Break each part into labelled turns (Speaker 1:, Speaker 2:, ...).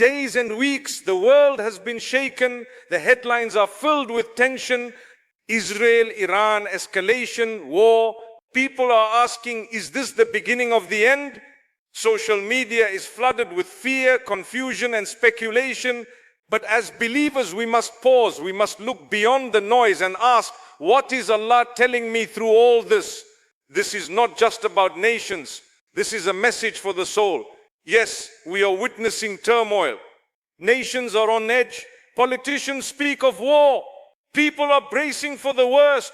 Speaker 1: days and weeks, the world has been shaken. The headlines are filled with tension. Israel, Iran, escalation, war. People are asking, is this the beginning of the end? Social media is flooded with fear, confusion, and speculation. But as believers, we must pause. We must look beyond the noise and ask, what is Allah telling me through all this? This is not just about nations. This is a message for the soul. Yes, we are witnessing turmoil. Nations are on edge. Politicians speak of war. People are bracing for the worst.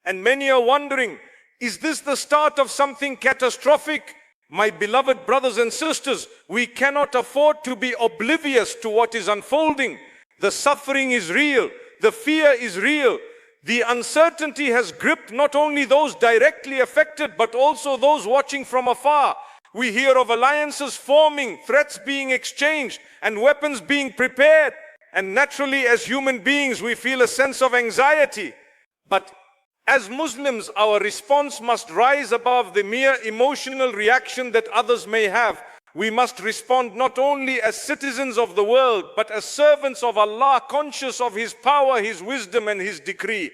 Speaker 1: And many are wondering, is this the start of something catastrophic? My beloved brothers and sisters, we cannot afford to be oblivious to what is unfolding. The suffering is real. The fear is real. The uncertainty has gripped not only those directly affected, but also those watching from afar. We hear of alliances forming, threats being exchanged, and weapons being prepared. And naturally, as human beings, we feel a sense of anxiety. But as Muslims, our response must rise above the mere emotional reaction that others may have. We must respond not only as citizens of the world, but as servants of Allah, conscious of His power, His wisdom, and His decree.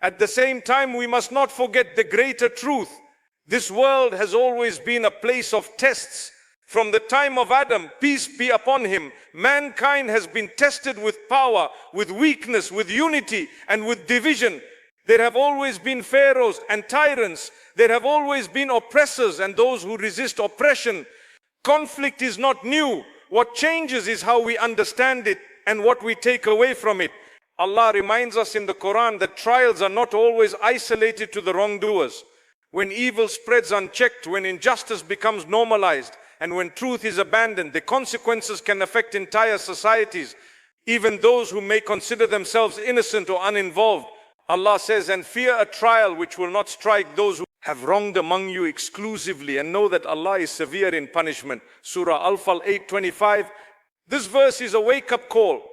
Speaker 1: At the same time, we must not forget the greater truth. This world has always been a place of tests. From the time of Adam, peace be upon him, mankind has been tested with power, with weakness, with unity, and with division. There have always been pharaohs and tyrants. There have always been oppressors and those who resist oppression. Conflict is not new. What changes is how we understand it and what we take away from it. Allah reminds us in the Quran that trials are not always isolated to the wrongdoers. When evil spreads unchecked, when injustice becomes normalized, and when truth is abandoned, the consequences can affect entire societies, even those who may consider themselves innocent or uninvolved. Allah says, and fear a trial which will not strike those who have wronged among you exclusively, and know that Allah is severe in punishment. Surah Al-Fal 8:25. This verse is a wake-up call.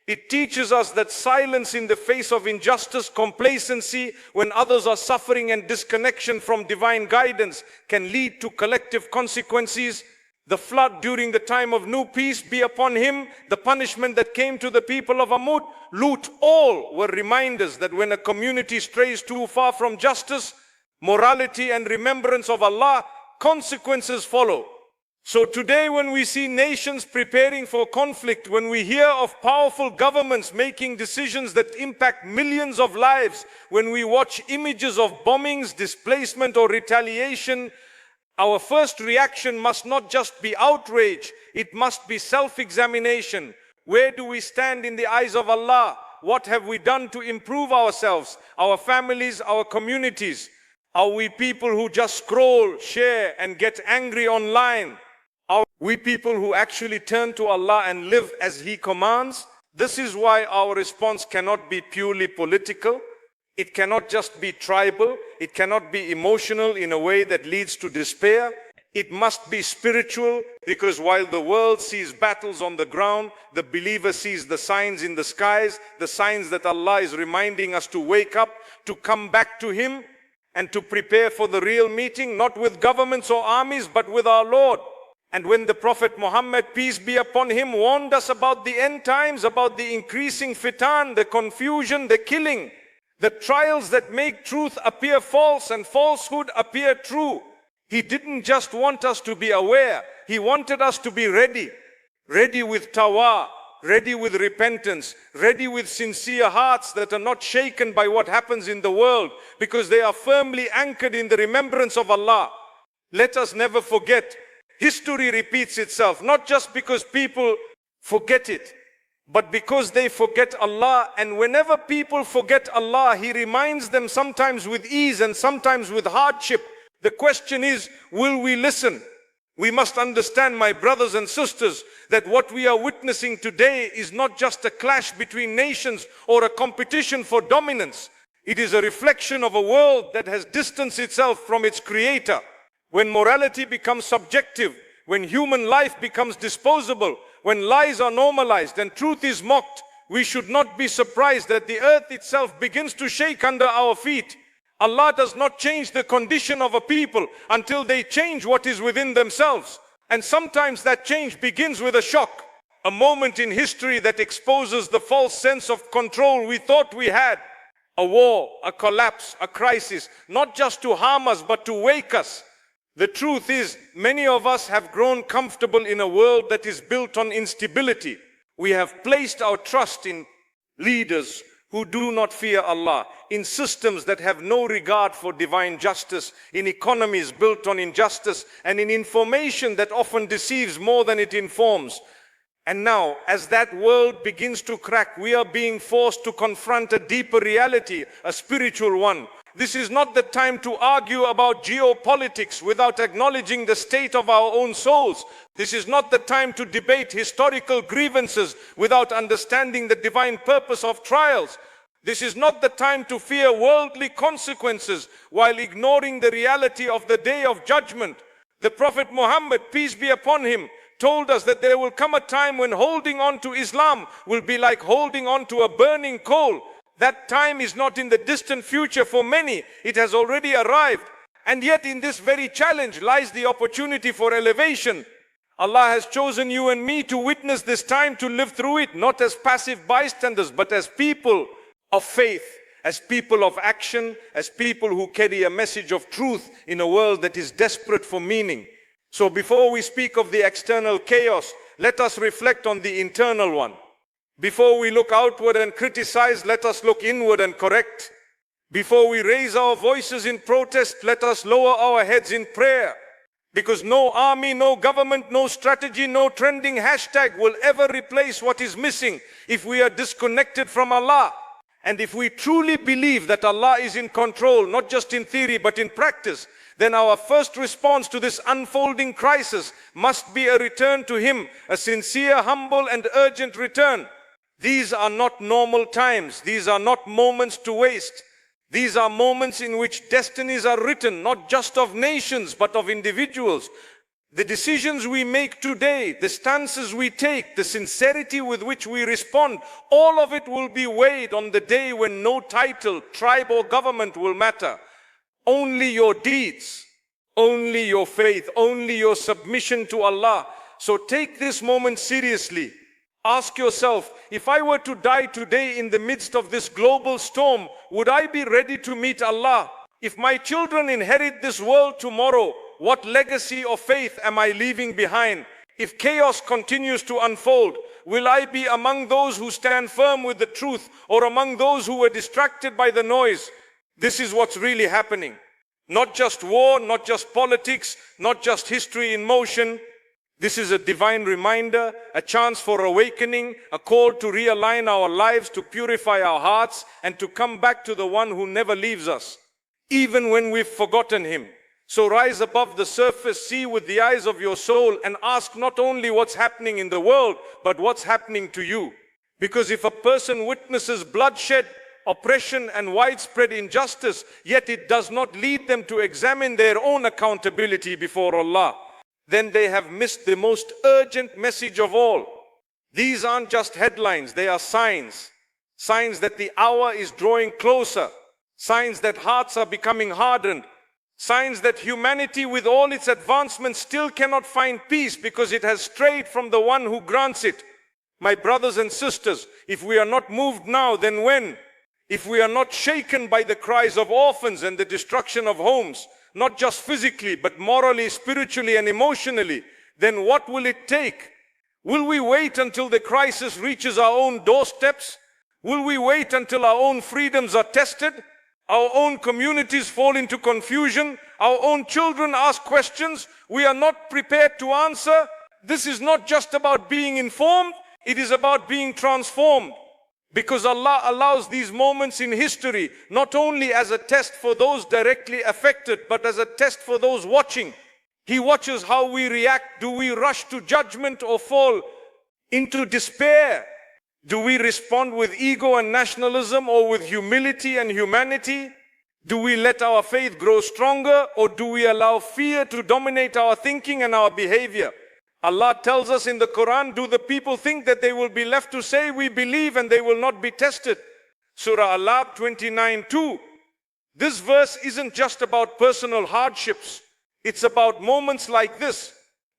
Speaker 1: It teaches us that silence in the face of injustice, complacency when others are suffering, and disconnection from divine guidance can lead to collective consequences. The flood during the time of Nuh, peace be upon him, the punishment that came to the people of Amud, Lut, all were reminders that when a community strays too far from justice, morality, and remembrance of Allah, consequences follow. So today, when we see nations preparing for conflict, when we hear of powerful governments making decisions that impact millions of lives, when we watch images of bombings, displacement, or retaliation, our first reaction must not just be outrage, it must be self-examination. Where do we stand in the eyes of Allah? What have we done to improve ourselves, our families, our communities? Are we people who just scroll, share, and get angry online? Are we people who actually turn to Allah and live as He commands? This is why our response cannot be purely political. It cannot just be tribal. It cannot be emotional in a way that leads to despair. It must be spiritual, because while the world sees battles on the ground, the believer sees the signs in the skies, the signs that Allah is reminding us to wake up, to come back to Him, and to prepare for the real meeting, not with governments or armies, but with our Lord. And when the Prophet Muhammad, peace be upon him, warned us about the end times, about the increasing fitan, the confusion, the killing, the trials that make truth appear false and falsehood appear true, he didn't just want us to be aware, he wanted us to be ready. Ready with tawah, ready with repentance, ready with sincere hearts that are not shaken by what happens in the world, because they are firmly anchored in the remembrance of Allah. Let us never forget, history repeats itself, not just because people forget it, but because they forget Allah. And whenever people forget Allah, He reminds them sometimes with ease and sometimes with hardship. The question is, will we listen? We must understand, my brothers and sisters, that what we are witnessing today is not just a clash between nations or a competition for dominance. It is a reflection of a world that has distanced itself from its creator. When morality becomes subjective, when human life becomes disposable, when lies are normalized and truth is mocked, we should not be surprised that the earth itself begins to shake under our feet. Allah does not change the condition of a people until they change what is within themselves. And sometimes that change begins with a shock. A moment in history that exposes the false sense of control we thought we had. A war, a collapse, a crisis, not just to harm us, but to wake us. The truth is, many of us have grown comfortable in a world that is built on instability. We have placed our trust in leaders who do not fear Allah, in systems that have no regard for divine justice, in economies built on injustice, and in information that often deceives more than it informs. And now, as that world begins to crack, we are being forced to confront a deeper reality, a spiritual one. This is not the time to argue about geopolitics without acknowledging the state of our own souls. This is not the time to debate historical grievances without understanding the divine purpose of trials. This is not the time to fear worldly consequences while ignoring the reality of the day of judgment. The Prophet Muhammad, peace be upon him, told us that there will come a time when holding on to Islam will be like holding on to a burning coal. That time is not in the distant future for many. It has already arrived. And yet in this very challenge lies the opportunity for elevation. Allah has chosen you and me to witness this time, to live through it, not as passive bystanders, but as people of faith, as people of action, as people who carry a message of truth in a world that is desperate for meaning. So before we speak of the external chaos, let us reflect on the internal one. Before we look outward and criticize, let us look inward and correct. Before we raise our voices in protest, let us lower our heads in prayer. Because no army, no government, no strategy, no trending hashtag will ever replace what is missing if we are disconnected from Allah. And if we truly believe that Allah is in control, not just in theory but in practice, then our first response to this unfolding crisis must be a return to Him, a sincere, humble and urgent return. These are not normal times. These are not moments to waste. These are moments in which destinies are written, not just of nations, but of individuals. The decisions we make today, the stances we take, the sincerity with which we respond, all of it will be weighed on the day when no title, tribe or government will matter. Only your deeds, only your faith, only your submission to Allah. So take this moment seriously. Ask yourself, if I were to die today in the midst of this global storm, would I be ready to meet Allah? If my children inherit this world tomorrow, what legacy of faith am I leaving behind? If chaos continues to unfold, will I be among those who stand firm with the truth or among those who were distracted by the noise? This is what's really happening. Not just war, not just politics, not just history in motion. This is a divine reminder, a chance for awakening, a call to realign our lives, to purify our hearts, and to come back to the one who never leaves us, even when we've forgotten Him. So rise above the surface, see with the eyes of your soul, and ask not only what's happening in the world, but what's happening to you. Because if a person witnesses bloodshed, oppression and widespread injustice, yet it does not lead them to examine their own accountability before Allah, then they have missed the most urgent message of all. These aren't just headlines, they are signs. Signs that the hour is drawing closer. Signs that hearts are becoming hardened. Signs that humanity with all its advancements still cannot find peace because it has strayed from the one who grants it. My brothers and sisters, if we are not moved now, then when? If we are not shaken by the cries of orphans and the destruction of homes, not just physically, but morally, spiritually, and emotionally, then what will it take? Will we wait until the crisis reaches our own doorsteps? Will we wait until our own freedoms are tested? Our own communities fall into confusion? Our own children ask questions we are not prepared to answer? This is not just about being informed, it is about being transformed. Because Allah allows these moments in history not only as a test for those directly affected, but as a test for those watching. He watches how we react. Do we rush to judgment or fall into despair? Do we respond with ego and nationalism or with humility and humanity? Do we let our faith grow stronger or do we allow fear to dominate our thinking and our behavior? Allah tells us in the Quran, do the people think that they will be left to say we believe and they will not be tested? Surah Al-Alaq 29:2. This verse isn't just about personal hardships. It's about moments like this.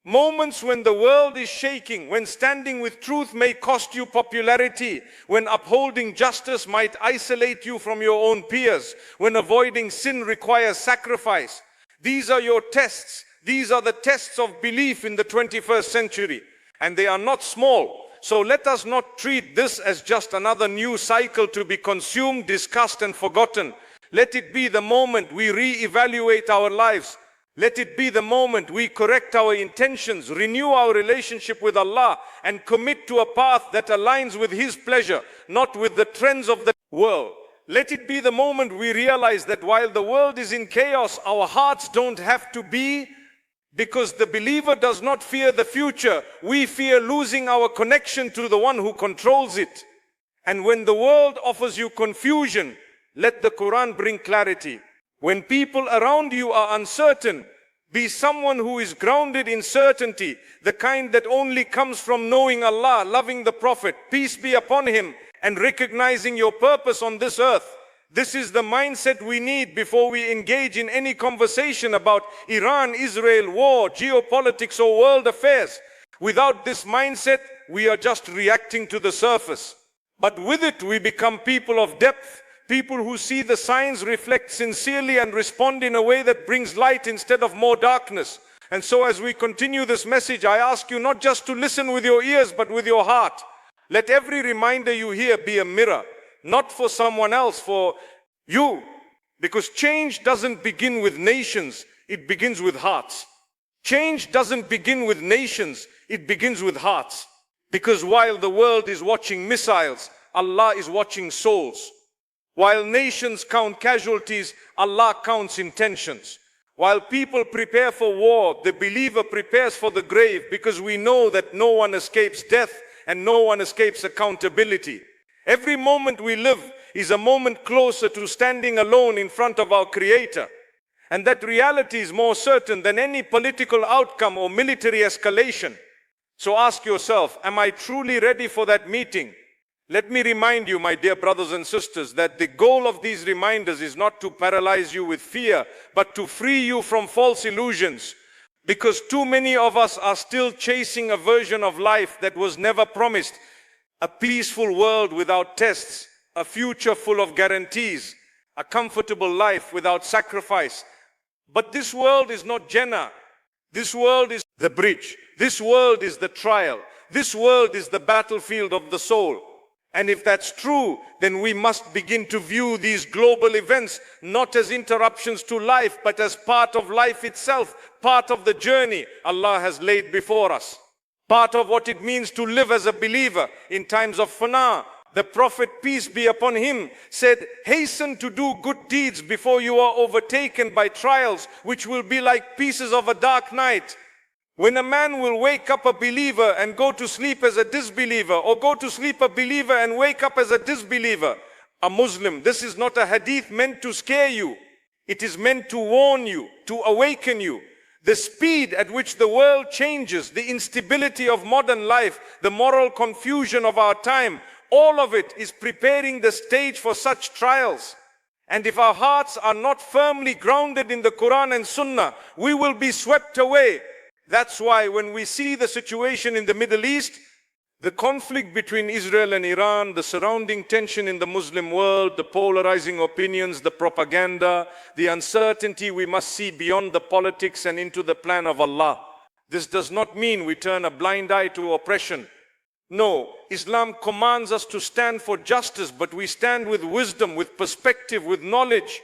Speaker 1: Moments when the world is shaking, when standing with truth may cost you popularity, when upholding justice might isolate you from your own peers, when avoiding sin requires sacrifice. These are your tests. These are the tests of belief in the 21st century, and they are not small. So let us not treat this as just another new cycle to be consumed, discussed, and forgotten. Let it be the moment we re-evaluate our lives. Let it be the moment we correct our intentions, renew our relationship with Allah, and commit to a path that aligns with His pleasure, not with the trends of the world. Let it be the moment we realize that while the world is in chaos, our hearts don't have to be, because the believer does not fear the future. We fear losing our connection to the one who controls it. And when the world offers you confusion, let the Quran bring clarity. When people around you are uncertain, be someone who is grounded in certainty, the kind that only comes from knowing Allah, loving the Prophet, peace be upon him, and recognizing your purpose on this earth. This is the mindset we need before we engage in any conversation about Iran-Israel war, geopolitics, or world affairs. Without this mindset, we are just reacting to the surface. But with it, we become people of depth, people who see the signs, reflect sincerely, and respond in a way that brings light instead of more darkness. And so as we continue this message, I ask you not just to listen with your ears, but with your heart. Let every reminder you hear be a mirror, not for someone else, for you. Because change doesn't begin with nations, it begins with hearts. Change doesn't begin with nations, it begins with hearts. Because while the world is watching missiles, Allah is watching souls. While nations count casualties, Allah counts intentions. While people prepare for war, the believer prepares for the grave, because we know that no one escapes death and no one escapes accountability. Every moment we live is a moment closer to standing alone in front of our Creator. And that reality is more certain than any political outcome or military escalation. So ask yourself, am I truly ready for that meeting? Let me remind you, my dear brothers and sisters, that the goal of these reminders is not to paralyze you with fear, but to free you from false illusions. Because too many of us are still chasing a version of life that was never promised. A peaceful world without tests, a future full of guarantees, a comfortable life without sacrifice. But this world is not Jannah. This world is the bridge. This world is the trial. This world is the battlefield of the soul. And if that's true, then we must begin to view these global events not as interruptions to life, but as part of life itself, part of the journey Allah has laid before us. Part of what it means to live as a believer in times of fana. The Prophet, peace be upon him, said, hasten to do good deeds before you are overtaken by trials, which will be like pieces of a dark night. When a man will wake up a believer and go to sleep as a disbeliever, or go to sleep a believer and wake up as a disbeliever, a Muslim, this is not a hadith meant to scare you. It is meant to warn you, to awaken you. The speed at which the world changes, the instability of modern life, the moral confusion of our time, all of it is preparing the stage for such trials. And if our hearts are not firmly grounded in the Quran and Sunnah, we will be swept away. That's why when we see the situation in the Middle East, the conflict between Israel and Iran, the surrounding tension in the Muslim world, the polarizing opinions, the propaganda, the uncertainty, we must see beyond the politics and into the plan of Allah. This does not mean we turn a blind eye to oppression. No, Islam commands us to stand for justice, but we stand with wisdom, with perspective, with knowledge.